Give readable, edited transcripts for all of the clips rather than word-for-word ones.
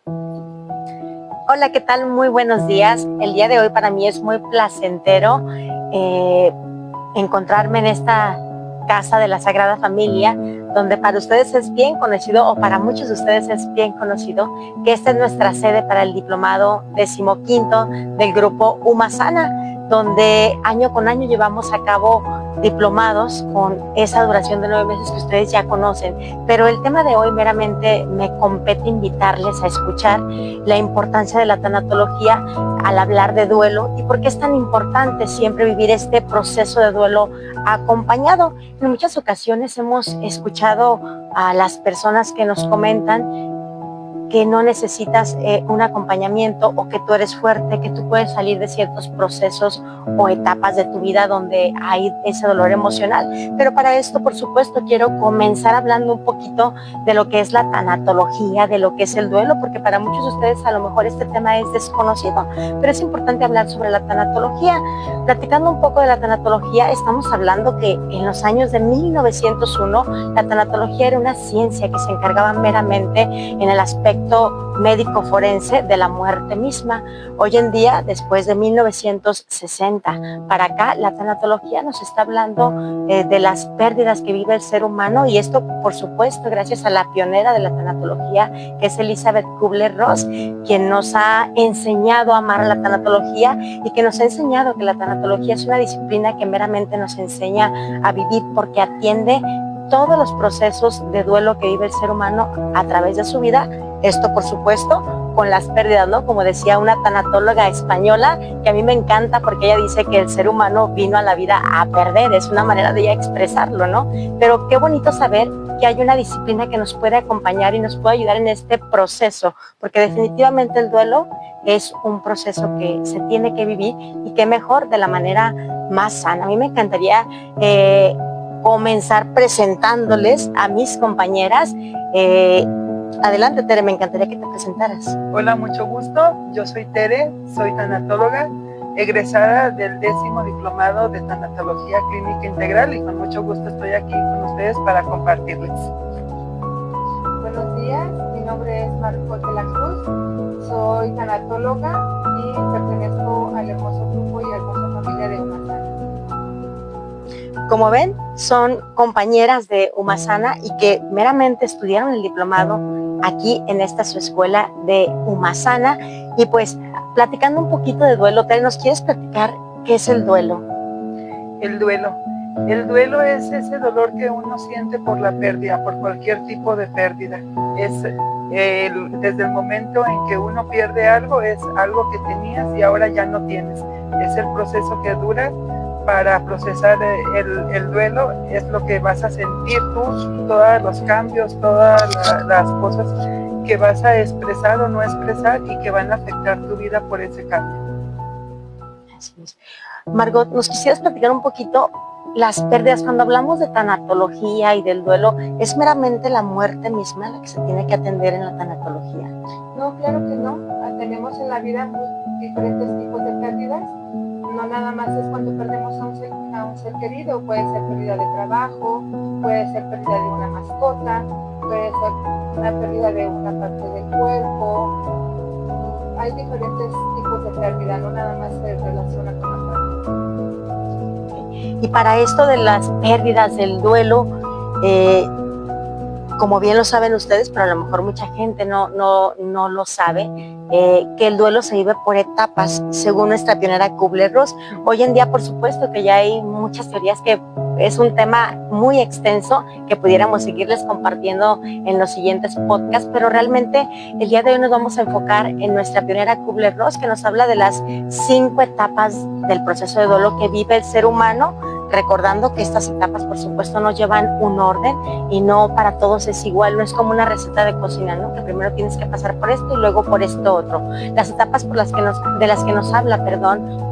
Hola, ¿qué tal? Muy buenos días. El día de hoy para mí es muy placentero encontrarme en esta casa de la Sagrada Familia, donde para ustedes es bien conocido, o para muchos de ustedes es bien conocido, que esta es nuestra sede para el diplomado 15º del grupo Umasana, donde año con año llevamos a cabo diplomados con esa duración de 9 meses que ustedes ya conocen. Pero el tema de hoy meramente me compete invitarles a escuchar la importancia de la tanatología al hablar de duelo y por qué es tan importante siempre vivir este proceso de duelo acompañado. En muchas ocasiones hemos escuchado a las personas que nos comentan que no necesitas un acompañamiento, o que tú eres fuerte, que tú puedes salir de ciertos procesos o etapas de tu vida donde hay ese dolor emocional. Pero para esto, por supuesto, quiero comenzar hablando un poquito de lo que es la tanatología, de lo que es el duelo, porque para muchos de ustedes a lo mejor este tema es desconocido, pero es importante hablar sobre la tanatología. Platicando un poco de la tanatología, estamos hablando que en los años de 1901 la tanatología era una ciencia que se encargaba meramente en el aspecto médico forense de la muerte misma. Hoy en día, después de 1960 para acá, la tanatología nos está hablando de las pérdidas que vive el ser humano, y esto, por supuesto, gracias a la pionera de la tanatología, que es Elizabeth Kubler-Ross, quien nos ha enseñado a amar la tanatología y que nos ha enseñado que la tanatología es una disciplina que meramente nos enseña a vivir, porque atiende todos los procesos de duelo que vive el ser humano a través de su vida. Esto, por supuesto, con las pérdidas, ¿no? Como decía una tanatóloga española, que a mí me encanta porque ella dice que el ser humano vino a la vida a perder, es una manera de ella expresarlo, ¿no? Pero qué bonito saber que hay una disciplina que nos puede acompañar y nos puede ayudar en este proceso, porque definitivamente el duelo es un proceso que se tiene que vivir, y qué mejor de la manera más sana. A mí me encantaría comenzar presentándoles a mis compañeras. Adelante, Tere, me encantaría que te presentaras. Hola, mucho gusto. Yo soy Tere, soy tanatóloga, egresada del 10º diplomado de tanatología clínica integral, y con mucho gusto estoy aquí con ustedes para compartirles. Buenos días, mi nombre es Margot de la Cruz, soy tanatóloga y pertenezco al hermoso grupo y hermosa familia de Umasana. Como ven, son compañeras de Umasana y que meramente estudiaron el diplomado aquí en esta su escuela de Umasana. Y pues, platicando un poquito de duelo, Tere, ¿nos quieres platicar qué es el duelo? El duelo es ese dolor que uno siente por la pérdida, por cualquier tipo de pérdida. Es desde el momento en que uno pierde algo, es algo que tenías y ahora ya no tienes. Es el proceso que dura. Para procesar el duelo es lo que vas a sentir tú, todos los cambios, todas las cosas que vas a expresar o no expresar y que van a afectar tu vida por ese cambio. Así es. Margot, ¿nos quisieras platicar un poquito las pérdidas? Cuando hablamos de tanatología y del duelo, ¿es meramente la muerte misma la que se tiene que atender en la tanatología? No, claro que no. Tenemos en la vida diferentes tipos de pérdidas. No nada más es cuando perdemos a un ser querido, puede ser pérdida de trabajo, puede ser pérdida de una mascota, puede ser una pérdida de una parte del cuerpo. Hay diferentes tipos de pérdida, no nada más se relaciona con la pérdida. Y para esto de las pérdidas del duelo, como bien lo saben ustedes, pero a lo mejor mucha gente no lo sabe, que el duelo se vive por etapas, según nuestra pionera Kubler-Ross. Hoy en día, por supuesto, que ya hay muchas teorías, que es un tema muy extenso que pudiéramos seguirles compartiendo en los siguientes podcasts, pero realmente el día de hoy nos vamos a enfocar en nuestra pionera Kubler-Ross, que nos habla de las 5 etapas del proceso de duelo que vive el ser humano, recordando que estas etapas, por supuesto, no llevan un orden y no para todos es igual. No es como una receta de cocina, ¿no? Que primero tienes que pasar por esto y luego por esto otro. Las etapas de las que nos habla,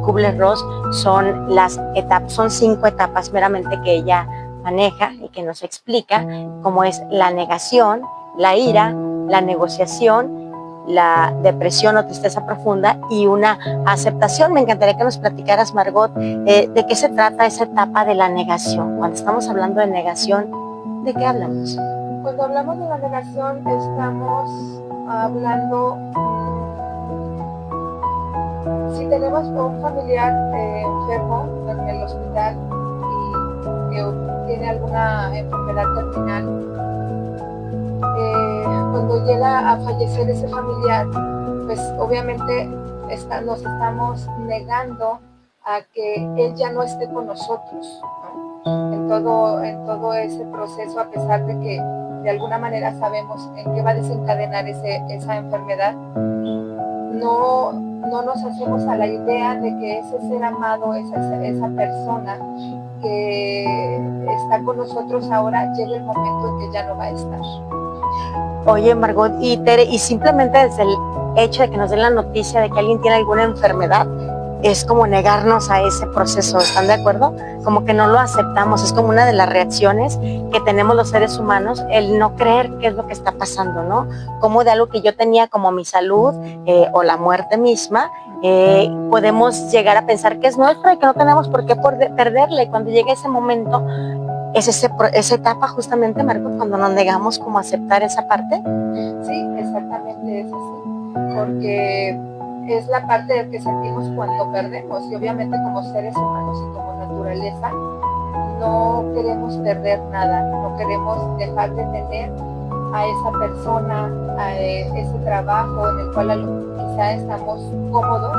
Kubler-Ross, son 5 etapas meramente que ella maneja y que nos explica, como es la negación, la ira, la negociación, la depresión o tristeza profunda y una aceptación. Me encantaría que nos platicaras, Margot, de qué se trata esa etapa de la negación. Cuando estamos hablando de negación, ¿de qué hablamos? Cuando hablamos de la negación, estamos hablando, si tenemos un familiar enfermo en el hospital y que tiene alguna enfermedad terminal, cuando llega a fallecer ese familiar, pues obviamente nos estamos negando a que él ya no esté con nosotros, ¿no? En todo ese proceso, a pesar de que de alguna manera sabemos en qué va a desencadenar esa enfermedad, no nos hacemos a la idea de que ese ser amado, esa persona que está con nosotros ahora, llegue el momento en que ya no va a estar. Oye, Margot y Tere, y simplemente desde el hecho de que nos den la noticia de que alguien tiene alguna enfermedad, es como negarnos a ese proceso, ¿están de acuerdo? Como que no lo aceptamos, es como una de las reacciones que tenemos los seres humanos, el no creer qué es lo que está pasando, ¿no? Como de algo que yo tenía como mi salud o la muerte misma, podemos llegar a pensar que es nuestro y que no tenemos por qué perderle. Cuando llega ese momento, es esa etapa justamente, Margot, cuando nos negamos como a aceptar esa parte. Sí, exactamente, es así, porque es la parte que sentimos cuando perdemos, y obviamente como seres humanos y como naturaleza no queremos perder nada, no queremos dejar de tener a esa persona, a ese trabajo en el cual quizá estamos cómodos,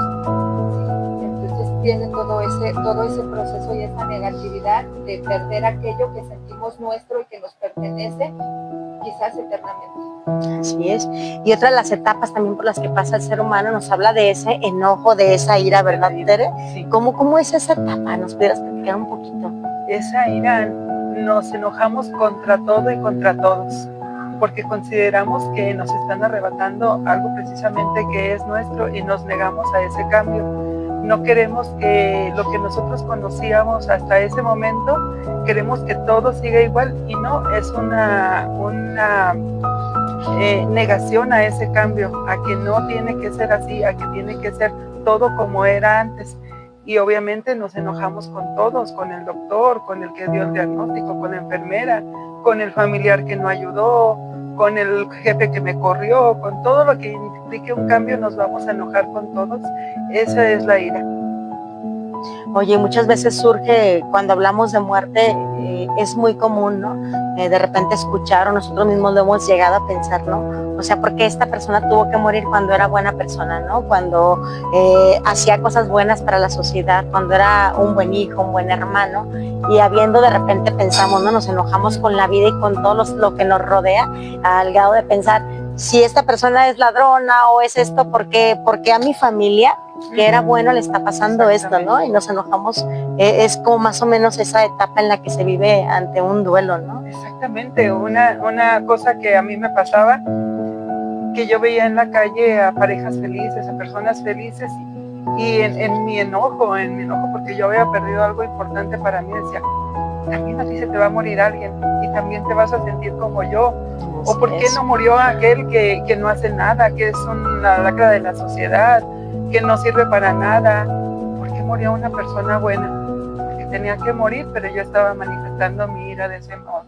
¿sí? Entonces viene todo ese proceso y esa negatividad de perder aquello que sentimos nuestro y que nos pertenece, quizás eternamente. Así es. Y otra de las etapas también por las que pasa el ser humano nos habla de ese enojo, de esa ira, ¿verdad, Tere? Sí. ¿Cómo es esa etapa? ¿Nos pudieras platicar un poquito? Esa ira, nos enojamos contra todo y contra todos, porque consideramos que nos están arrebatando algo precisamente que es nuestro y nos negamos a ese cambio. No queremos que lo que nosotros conocíamos hasta ese momento, queremos que todo siga igual, y no, es una negación a ese cambio, a que no tiene que ser así, a que tiene que ser todo como era antes. Y obviamente nos enojamos con todos, con el doctor, con el que dio el diagnóstico, con la enfermera, con el familiar que no ayudó, con el jefe que me corrió, con todo lo que implique un cambio nos vamos a enojar con todos. Esa es la ira. Oye, muchas veces surge cuando hablamos de muerte, es muy común, ¿no? De repente escuchar, o nosotros mismos lo hemos llegado a pensar, ¿no? O sea, ¿por qué esta persona tuvo que morir cuando era buena persona, ¿no? Cuando hacía cosas buenas para la sociedad, cuando era un buen hijo, un buen hermano, y habiendo de repente pensamos, ¿no? Nos enojamos con la vida y con todo lo que nos rodea, al grado de pensar, si esta persona es ladrona o es esto, ¿por qué a mi familia, que era bueno, le está pasando esto, ¿no? Y nos enojamos, es como más o menos esa etapa en la que se vive ante un duelo, ¿no? Exactamente, una cosa que a mí me pasaba, que yo veía en la calle a parejas felices, a personas felices, y en mi enojo, porque yo había perdido algo importante para mí, decía, también a ti se te va a morir alguien, y también te vas a sentir como yo. ¿O por qué no murió aquel que no hace nada, que es una lacra de la sociedad, que no sirve para nada? ¿Por qué murió una persona buena? Porque tenía que morir, pero yo estaba manifestando mi ira de ese modo.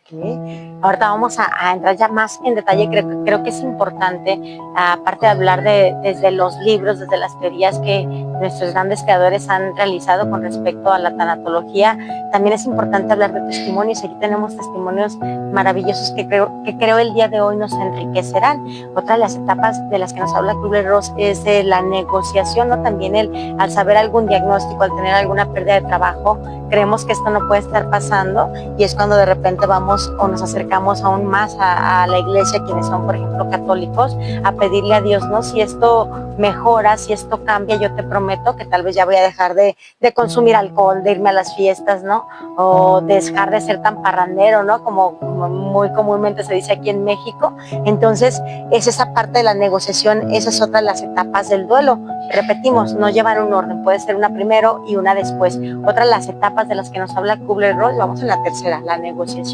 Okay. Ahorita vamos a entrar ya más en detalle. Creo que es importante, aparte de hablar desde los libros, desde las teorías que nuestros grandes creadores han realizado con respecto a la tanatología, también es importante hablar de testimonios. Aquí tenemos testimonios maravillosos que creo el día de hoy nos enriquecerán. Otra de las etapas de las que nos habla Kübler-Ross es de la negociación, ¿no? También al saber algún diagnóstico, al tener alguna pérdida de trabajo, creemos que esto no puede estar pasando, y es cuando de repente vamos o nos acercamos aún más a la iglesia, quienes son, por ejemplo, católicos, a pedirle a Dios, ¿no? Si esto mejora, si esto cambia, yo te prometo que tal vez ya voy a dejar de consumir alcohol, de irme a las fiestas, ¿no? O dejar de ser tan parrandero, ¿no? Como muy comúnmente se dice aquí en México. Entonces, es esa parte de la negociación, esa es otra de las etapas del duelo. Repetimos, no llevan un orden, puede ser una primero y una después. Otra de las etapas de las que nos habla Kübler-Ross, vamos en la tercera, la negociación.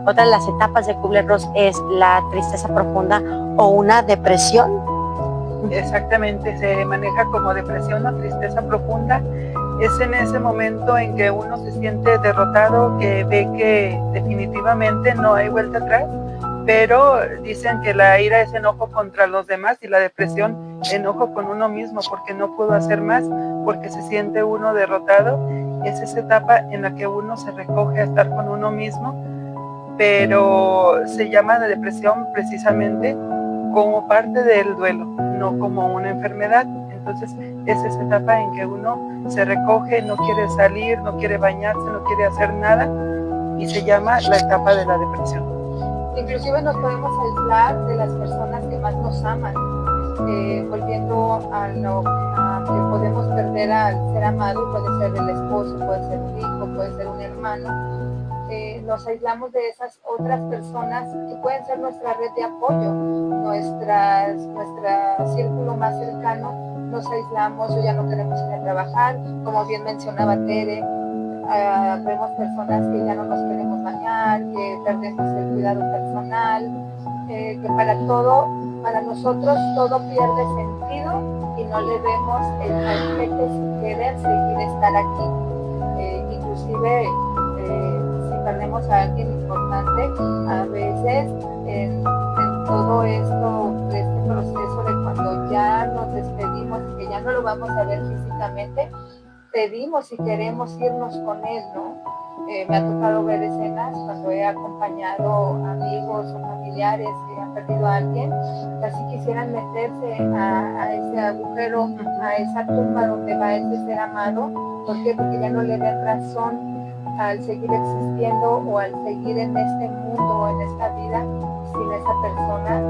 Otra de las etapas de Kübler-Ross es la tristeza profunda o una depresión. Exactamente, se maneja como depresión o tristeza profunda. Es en ese momento en que uno se siente derrotado, que ve que definitivamente no hay vuelta atrás, pero dicen que la ira es enojo contra los demás y la depresión enojo con uno mismo porque no pudo hacer más, porque se siente uno derrotado. Es esa etapa en la que uno se recoge a estar con uno mismo, pero se llama de depresión precisamente como parte del duelo, no como una enfermedad. Entonces es esa etapa en que uno se recoge, no quiere salir, no quiere bañarse, no quiere hacer nada, y se llama la etapa de la depresión. Inclusive nos podemos aislar de las personas que más nos aman, volviendo a lo que podemos perder al ser amado, puede ser el esposo, puede ser un hijo, puede ser un hermano. Nos aislamos de esas otras personas que pueden ser nuestra red de apoyo, nuestro círculo más cercano. Nos aislamos o ya no queremos ir a trabajar, como bien mencionaba Tere. Vemos personas que ya no nos queremos bañar, que perdemos el cuidado personal, que para nosotros todo pierde sentido y no le vemos el porqué de querer seguir estar aquí. Inclusive si perdemos a alguien importante, a veces en todo esto, este proceso de cuando ya nos despedimos y que ya no lo vamos a ver físicamente, pedimos y queremos irnos con él, ¿no? Me ha tocado ver escenas cuando he acompañado amigos o familiares que han perdido a alguien, casi quisieran meterse a ese agujero, a esa tumba donde va ese ser amado. ¿Por qué? Porque ya no le ven razón al seguir existiendo o al seguir en este mundo o en esta vida sin esa persona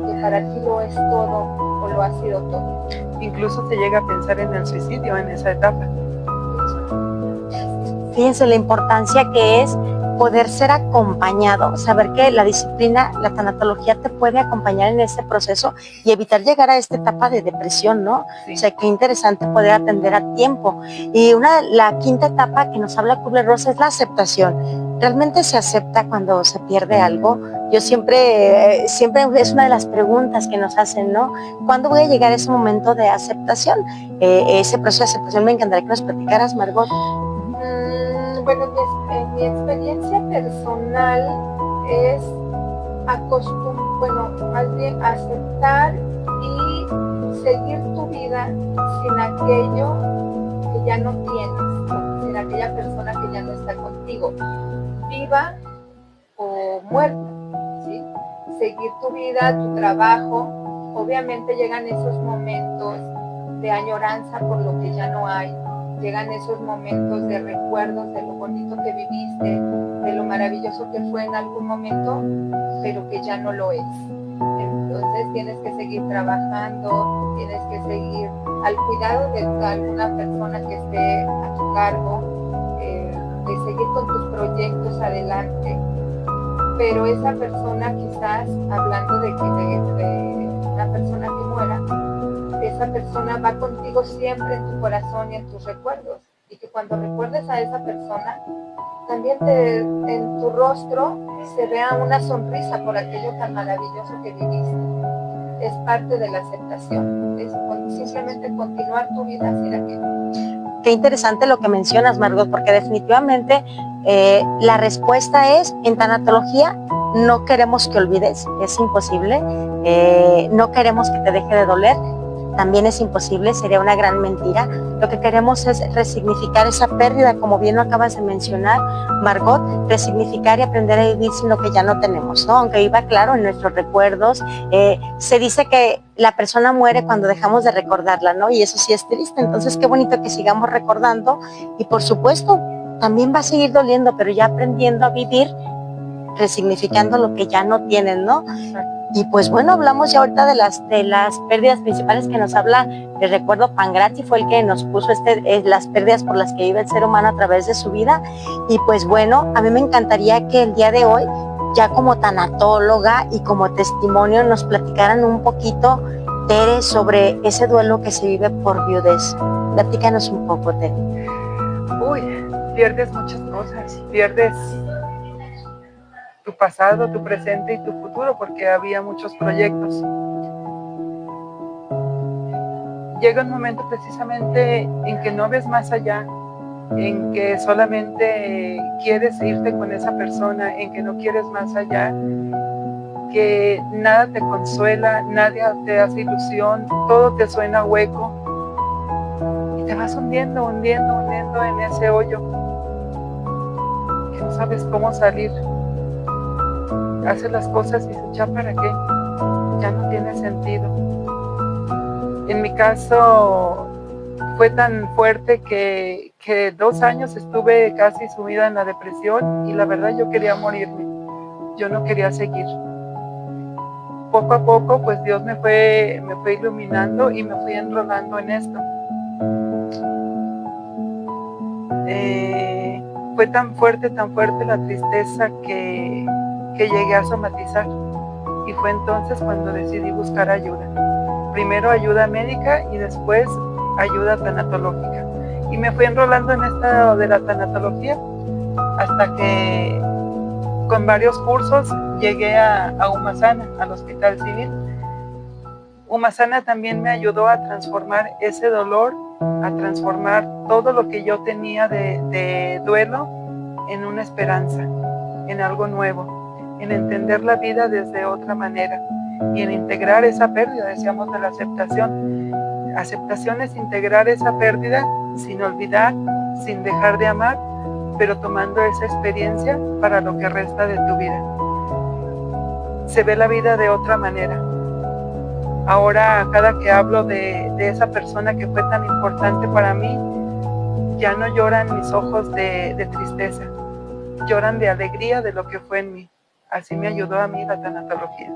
que para ti lo es todo o lo ha sido todo. Incluso se llega a pensar en el suicidio en esa etapa. Fíjense la importancia que es poder ser acompañado, saber que la disciplina, la tanatología te puede acompañar en este proceso y evitar llegar a esta etapa de depresión, ¿no? Sí. O sea, qué interesante poder atender a tiempo. Y la quinta etapa que nos habla Kubler-Ross es la aceptación. ¿Realmente se acepta cuando se pierde algo? Yo siempre es una de las preguntas que nos hacen, ¿no? ¿Cuándo voy a llegar a ese momento de aceptación? Ese proceso de aceptación me encantaría que nos platicaras, Margot. Bueno, en mi experiencia personal es más bien aceptar y seguir tu vida sin aquello que ya no tienes, sin aquella persona que ya no está contigo, viva o muerta, ¿sí? Seguir tu vida, tu trabajo. Obviamente llegan esos momentos de añoranza por lo que ya no hay. Llegan esos momentos de recuerdos de lo bonito que viviste, de lo maravilloso que fue en algún momento, pero que ya no lo es. Entonces tienes que seguir trabajando, tienes que seguir al cuidado de alguna persona que esté a tu cargo, de seguir con tus proyectos adelante. Pero esa persona, quizás hablando de una persona que muera, esa persona va contigo siempre en tu corazón y en tus recuerdos, y que cuando recuerdes a esa persona también en tu rostro se vea una sonrisa por aquello tan maravilloso que viviste. Es parte de la aceptación, es simplemente continuar tu vida sin aquello. Qué interesante lo que mencionas, Margot, porque definitivamente la respuesta es, en tanatología no queremos que olvides, es imposible, no queremos que te deje de doler, también es imposible, sería una gran mentira. Lo que queremos es resignificar esa pérdida, como bien lo acabas de mencionar, Margot, resignificar y aprender a vivir sin lo que ya no tenemos, ¿no? Aunque viva, claro, en nuestros recuerdos. Se dice que la persona muere cuando dejamos de recordarla, ¿no? Y eso sí es triste, entonces qué bonito que sigamos recordando y por supuesto también va a seguir doliendo, pero ya aprendiendo a vivir, resignificando lo que ya no tienen, ¿no? Y pues bueno, hablamos ya ahorita de las pérdidas principales que nos habla. Les recuerdo, Pangrati fue el que nos puso las pérdidas por las que vive el ser humano a través de su vida. Y pues bueno, a mí me encantaría que el día de hoy, ya como tanatóloga y como testimonio, nos platicaran un poquito, Tere, sobre ese duelo que se vive por viudez. Platícanos un poco, Tere. Uy, pierdes muchas cosas, pierdes tu pasado, tu presente y tu futuro, porque había muchos proyectos. Llega un momento precisamente en que no ves más allá, en que solamente quieres irte con esa persona, en que no quieres más allá, que nada te consuela, nadie te hace ilusión, todo te suena hueco y te vas hundiendo en ese hoyo que no sabes cómo salir. Haces las cosas y dices, ¿ya para qué? Ya no tiene sentido. En mi caso fue tan fuerte que 2 años estuve casi sumida en la depresión y la verdad yo quería morirme, yo no quería seguir. Poco a poco pues Dios me fue iluminando y me fui enrolando en esto. Fue tan fuerte la tristeza que llegué a somatizar y fue entonces cuando decidí buscar ayuda. Primero ayuda médica y después ayuda tanatológica. Y me fui enrolando en esta de la tanatología hasta que con varios cursos llegué a Umasana, al Hospital Civil. Umasana también me ayudó a transformar ese dolor, a transformar todo lo que yo tenía de duelo en una esperanza, en algo nuevo, en entender la vida desde otra manera y en integrar esa pérdida, decíamos, de la aceptación. Aceptación es integrar esa pérdida sin olvidar, sin dejar de amar, pero tomando esa experiencia para lo que resta de tu vida. Se ve la vida de otra manera. Ahora, cada que hablo de esa persona que fue tan importante para mí, ya no lloran mis ojos de tristeza, lloran de alegría de lo que fue en mí. Así me ayudó a mí la tanatología.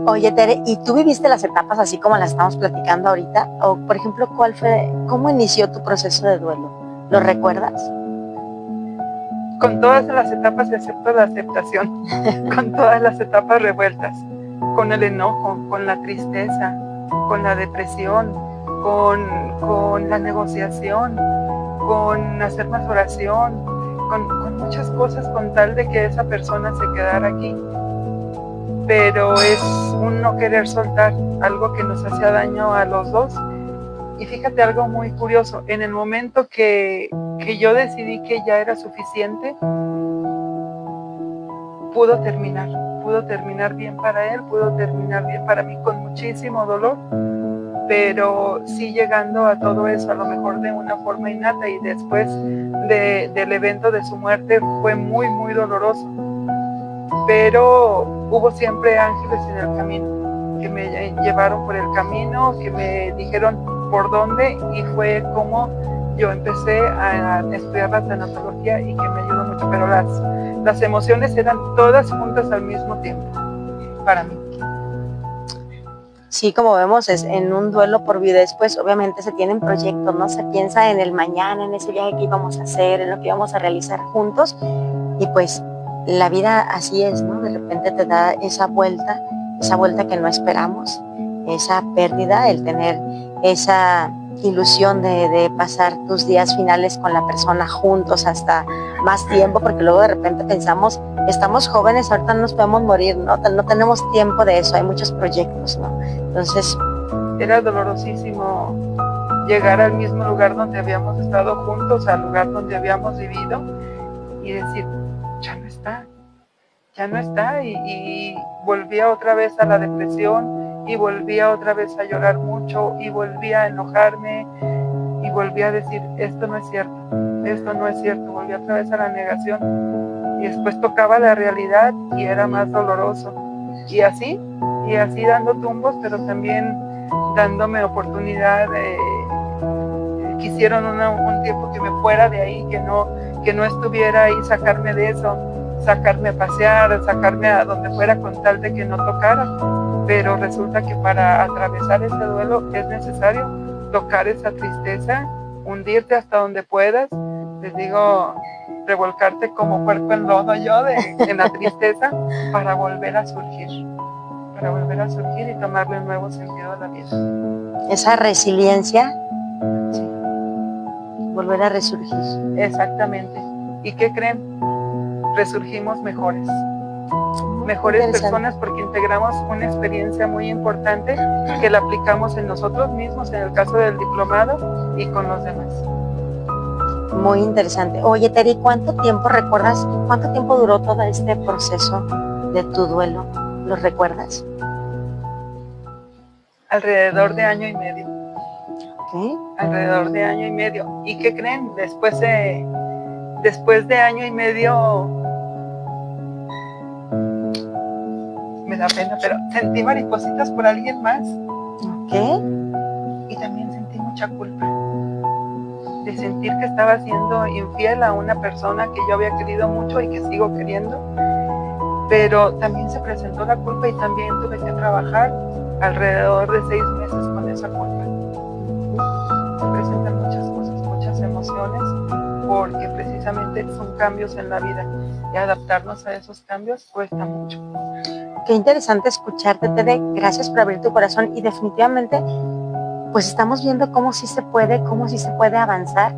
Oye, Tere, ¿y tú viviste las etapas así como las estamos platicando ahorita? O, por ejemplo, ¿cómo inició tu proceso de duelo? ¿Lo recuerdas? Con todas las etapas excepto la aceptación, con todas las etapas revueltas, con el enojo, con la tristeza, con la depresión, con la negociación, con hacer más oración, con muchas cosas con tal de que esa persona se quedara aquí. Pero es un no querer soltar algo que nos hacía daño a los dos. Y fíjate algo muy curioso, en el momento que yo decidí que ya era suficiente, pudo terminar bien para él, pudo terminar bien para mí con muchísimo dolor, pero sí llegando a todo eso, a lo mejor de una forma innata, y después del evento de su muerte fue muy, muy doloroso. Pero hubo siempre ángeles en el camino, que me llevaron por el camino, que me dijeron por dónde, y fue como yo empecé a estudiar la tanatología y que me ayudó mucho, pero las emociones eran todas juntas al mismo tiempo para mí. Sí, como vemos, es en un duelo por vida. Después, obviamente, se tienen proyectos, ¿no? Se piensa en el mañana, en ese viaje que íbamos a hacer, en lo que íbamos a realizar juntos, y pues la vida así es, ¿no? De repente te da esa vuelta que no esperamos, esa pérdida, el tener esa ilusión de pasar tus días finales con la persona juntos hasta más tiempo, porque luego de repente pensamos, estamos jóvenes, ahorita no nos podemos morir, ¿no? No tenemos tiempo de eso, hay muchos proyectos, ¿no? Entonces, era dolorosísimo llegar al mismo lugar donde habíamos estado juntos, al lugar donde habíamos vivido, y decir, ya no está, y volvía otra vez a la depresión, y volvía otra vez a llorar mucho, y volvía a enojarme, y volvía a decir, esto no es cierto, volvía otra vez a la negación, y después tocaba la realidad, y era más doloroso, y así dando tumbos, pero también dándome oportunidad. Quisieron un tiempo que me fuera de ahí, que no estuviera ahí, sacarme de eso, sacarme a pasear, sacarme a donde fuera con tal de que no tocara, pero resulta que para atravesar ese duelo es necesario tocar esa tristeza, hundirte hasta donde puedas, les digo, revolcarte como puerco en lodo yo en la tristeza para volver a surgir y tomarle un nuevo sentido a la vida. Esa resiliencia, sí, volver a resurgir. Exactamente. ¿Y qué creen? Resurgimos mejores personas, porque integramos una experiencia muy importante que la aplicamos en nosotros mismos, en el caso del diplomado, y con los demás. Muy interesante. Oye, Teri, ¿cuánto tiempo recuerdas, cuánto tiempo duró todo este proceso de tu duelo? ¿Los recuerdas? Alrededor de año y medio. ¿Qué? Alrededor de año y medio. ¿Y qué creen? Después de año y medio, me da pena, pero sentí maripositas por alguien más. ¿Qué? Y también sentí mucha culpa de sentir que estaba siendo infiel a una persona que yo había querido mucho y que sigo queriendo, pero también se presentó la culpa y también tuve que trabajar alrededor de 6 meses con esa culpa. Se presentan muchas cosas, muchas emociones, porque precisamente son cambios en la vida y adaptarnos a esos cambios cuesta mucho. Qué interesante escucharte, Tere. Gracias por abrir tu corazón y definitivamente pues estamos viendo cómo sí se puede avanzar,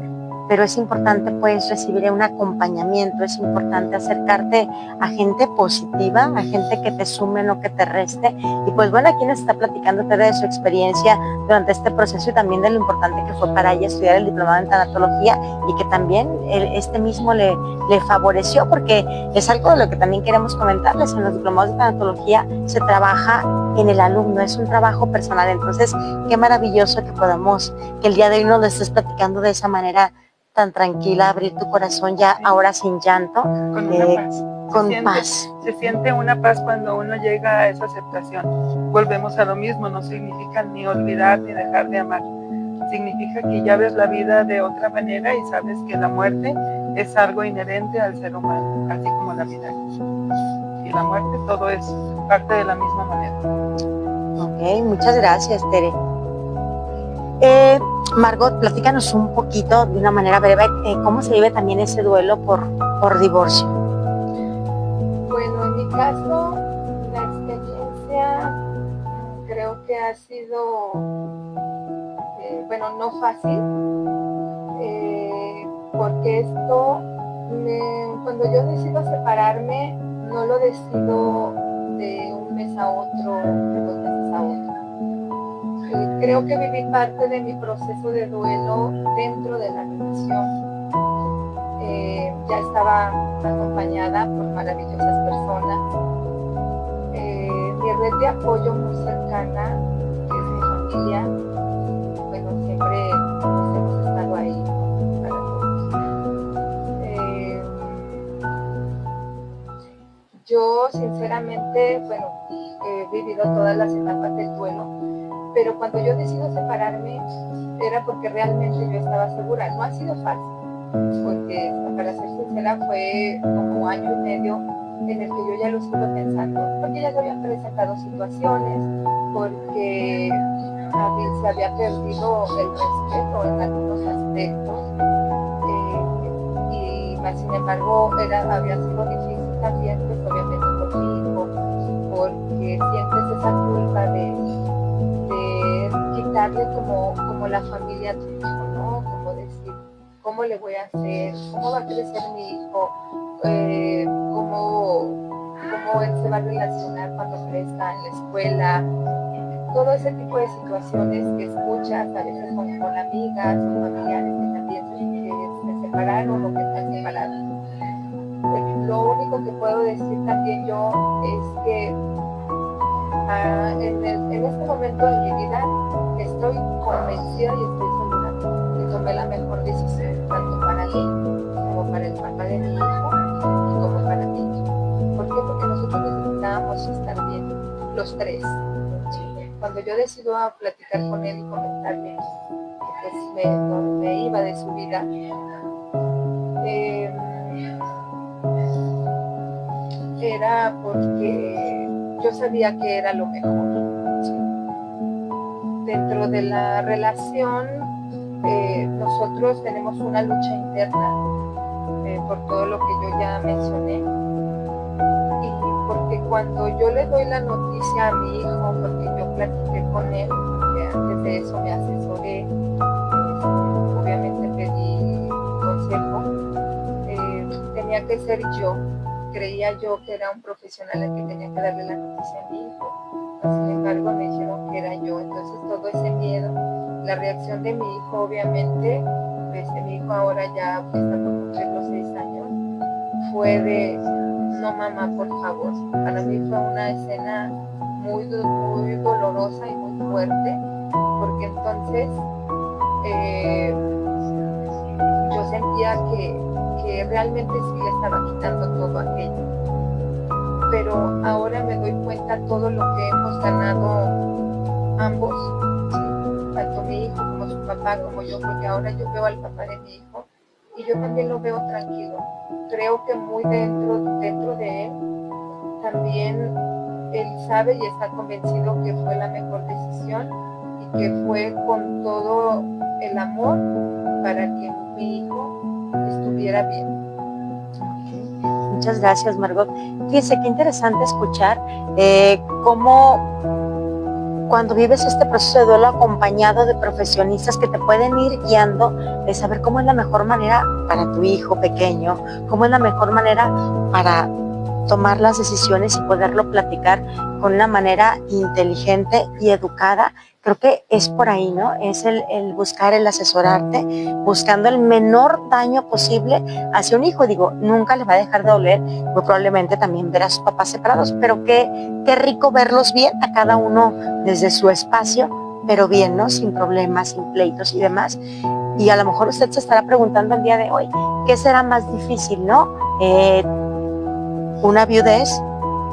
pero es importante pues recibir un acompañamiento, es importante acercarte a gente positiva, a gente que te sume, no que te reste. Y pues bueno, aquí nos está platicando Tere de su experiencia durante este proceso y también de lo importante que fue para ella estudiar el diplomado en tanatología y que también este mismo le favoreció, porque es algo de lo que también queremos comentarles. En los diplomados de tanatología se trabaja en el alumno, es un trabajo personal. Entonces, qué maravilloso que el día de hoy nos lo estés platicando de esa manera tan tranquila, abrir tu corazón ya ahora sin llanto, con una paz. Con paz. Se siente una paz cuando uno llega a esa aceptación. Volvemos a lo mismo, no significa ni olvidar ni dejar de amar. Significa que ya ves la vida de otra manera y sabes que la muerte es algo inherente al ser humano, así como la vida. Y la muerte, todo es parte de la misma manera. Ok, muchas gracias, Tere. Margot, platícanos un poquito, de una manera breve, cómo se vive también ese duelo por divorcio. Bueno, en mi caso, la experiencia creo que ha sido, no fácil, porque cuando yo decido separarme, no lo decido de un mes a otro, de 2 meses a otro. Creo que viví parte de mi proceso de duelo dentro de la relación. Ya estaba acompañada por maravillosas personas. Mi red de apoyo muy cercana, que es mi familia, bueno, siempre hemos estado ahí para todos. Yo sinceramente, he vivido todas las etapas del duelo, pero cuando yo decido separarme era porque realmente yo estaba segura. No ha sido fácil, porque para ser sincera fue como año y medio en el que yo ya lo estuve pensando, porque ya se habían presentado situaciones, porque se había perdido el respeto en algunos aspectos, y más sin embargo había sido difícil también, pues obviamente por mi hijo, porque sientes esa culpa de quitarle como la familia a tu hijo, ¿no? Como decir, ¿cómo le voy a hacer? ¿Cómo va a crecer mi hijo? ¿Cómo él se va a relacionar cuando crezca en la escuela? Todo ese tipo de situaciones que escuchas a veces con amigas o familiares que también se separaron o que están separados. Lo único que puedo decir también yo es que en este momento de mi vida estoy convencida y estoy segura que tomé la mejor decisión, tanto para mí como para el papá de mi hijo y como para mí. ¿Por qué? Porque nosotros necesitábamos estar bien, los tres. Cuando yo decido platicar con él y comentarle que pues me iba de su vida, era porque yo sabía que era lo mejor. ¿Sí? Dentro de la relación, nosotros tenemos una lucha interna por todo lo que yo ya mencioné. Y porque cuando yo le doy la noticia a mi hijo, porque yo platiqué con él, que antes de eso me asesoré, obviamente pedí consejo, tenía que ser yo. Creía yo que era un profesional al que tenía que darle la noticia a mi hijo. Sin embargo, me dijeron que era yo. Entonces, todo ese miedo, la reacción de mi hijo, obviamente, mi hijo ahora ya está por cumplir los 6 años, fue de no mamá, por favor. Para mí fue una escena muy dolorosa y muy fuerte, porque entonces yo sentía que realmente sí le estaba quitando todo aquello. Pero ahora me doy cuenta todo lo que hemos ganado ambos, ¿sí? Tanto mi hijo como su papá, como yo, porque ahora yo veo al papá de mi hijo y yo también lo veo tranquilo. Creo que muy dentro de él también él sabe y está convencido que fue la mejor decisión y que fue con todo el amor para que mi hijo estuviera bien. Muchas gracias, Margot. Fíjense qué interesante escuchar cómo cuando vives este proceso de duelo acompañado de profesionistas que te pueden ir guiando, de saber cómo es la mejor manera para tu hijo pequeño, cómo es la mejor manera para tomar las decisiones y poderlo platicar con una manera inteligente y educada. Creo que es por ahí, ¿no? Es el buscar, el asesorarte, buscando el menor daño posible hacia un hijo. Digo, nunca le va a dejar de doler, muy probablemente también ver a sus papás separados, pero qué rico verlos bien, a cada uno desde su espacio, pero bien, ¿no? Sin problemas, sin pleitos y demás. Y a lo mejor usted se estará preguntando el día de hoy, ¿qué será más difícil, no? Una viudez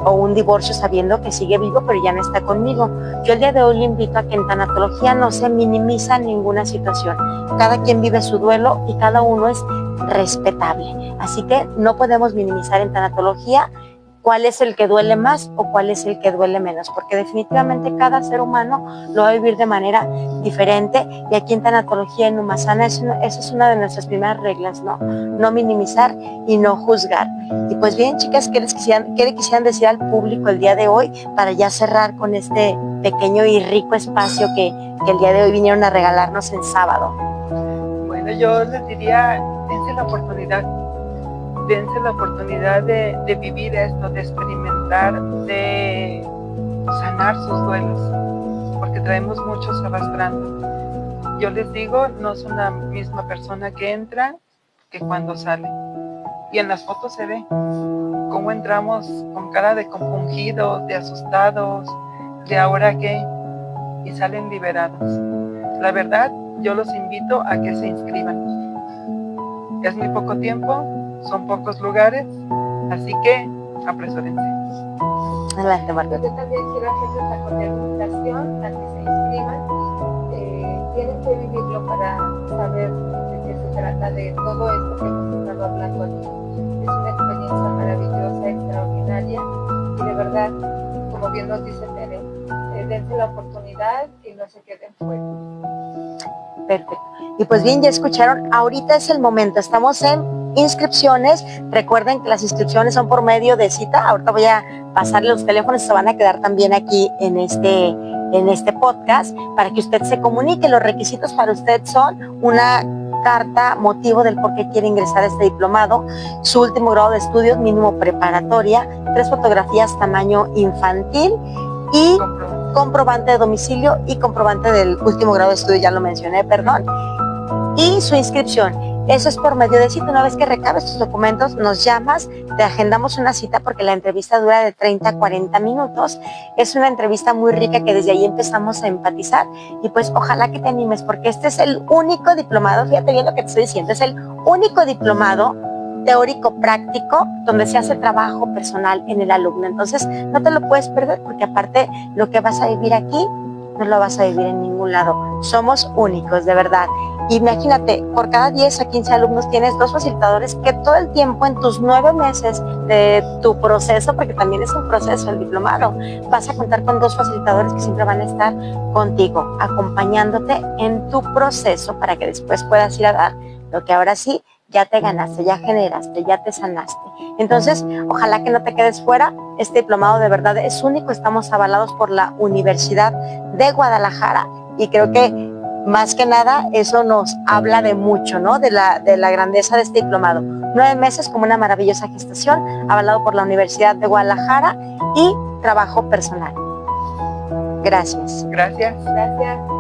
o un divorcio sabiendo que sigue vivo pero ya no está conmigo. Yo el día de hoy le invito a que en tanatología no se minimiza ninguna situación. Cada quien vive su duelo y cada uno es respetable. Así que no podemos minimizar en tanatología cuál es el que duele más o cuál es el que duele menos, porque definitivamente cada ser humano lo va a vivir de manera diferente, y aquí en tanatología en Umasana esa es una de nuestras primeras reglas, ¿no? No minimizar y no juzgar. Y pues bien, chicas, ¿qué le quisieran decir al público el día de hoy para ya cerrar con este pequeño y rico espacio que el día de hoy vinieron a regalarnos en sábado? Bueno, yo les diría, dense la oportunidad de vivir esto, de experimentar, de sanar sus duelos, porque traemos muchos arrastrando. Yo les digo, no es una misma persona que entra que cuando sale. Y en las fotos se ve cómo entramos con cara de compungidos, de asustados, de ahora qué, y salen liberados. La verdad, yo los invito a que se inscriban. Es muy poco tiempo, son pocos lugares, así que apresúrense. Adelante, Margot. Yo también quiero hacerles la cordial invitación a que se inscriban. Tienen que vivirlo para saber de qué se trata, de todo esto que hemos estado hablando aquí. Es una experiencia maravillosa, extraordinaria, y de verdad, como bien nos dice Tere, dense la oportunidad y no se queden fuera. Perfecto. Y pues bien, ya escucharon, ahorita es el momento, estamos en inscripciones. Recuerden que las inscripciones son por medio de cita. Ahorita voy a pasarle los teléfonos, se van a quedar también aquí en este podcast para que usted se comunique. Los requisitos para usted son una carta motivo del por qué quiere ingresar a este diplomado, su último grado de estudios mínimo preparatoria, 3 fotografías tamaño infantil y comprobante de domicilio y comprobante del último grado de estudio, ya lo mencioné, perdón, y su inscripción. Eso es por medio de cita. Una vez que recabes tus documentos, nos llamas, te agendamos una cita porque la entrevista dura de 30 a 40 minutos. Es una entrevista muy rica que desde ahí empezamos a empatizar, y pues ojalá que te animes, porque este es el único diplomado, fíjate bien lo que te estoy diciendo, es el único diplomado teórico práctico donde se hace trabajo personal en el alumno. Entonces no te lo puedes perder, porque aparte lo que vas a vivir aquí no lo vas a vivir en ningún lado. Somos únicos, de verdad. Imagínate, por cada 10 a 15 alumnos tienes 2 facilitadores que todo el tiempo en tus 9 meses de tu proceso, porque también es un proceso el diplomado, vas a contar con 2 facilitadores que siempre van a estar contigo, acompañándote en tu proceso para que después puedas ir a dar lo que ahora sí ya te ganaste, ya generaste, ya te sanaste. Entonces, ojalá que no te quedes fuera. Este diplomado de verdad es único. Estamos avalados por la Universidad de Guadalajara, y creo que más que nada eso nos habla de mucho, ¿no? De la grandeza de este diplomado. 9 meses como una maravillosa gestación, avalado por la Universidad de Guadalajara, y trabajo personal. Gracias. Gracias. Gracias.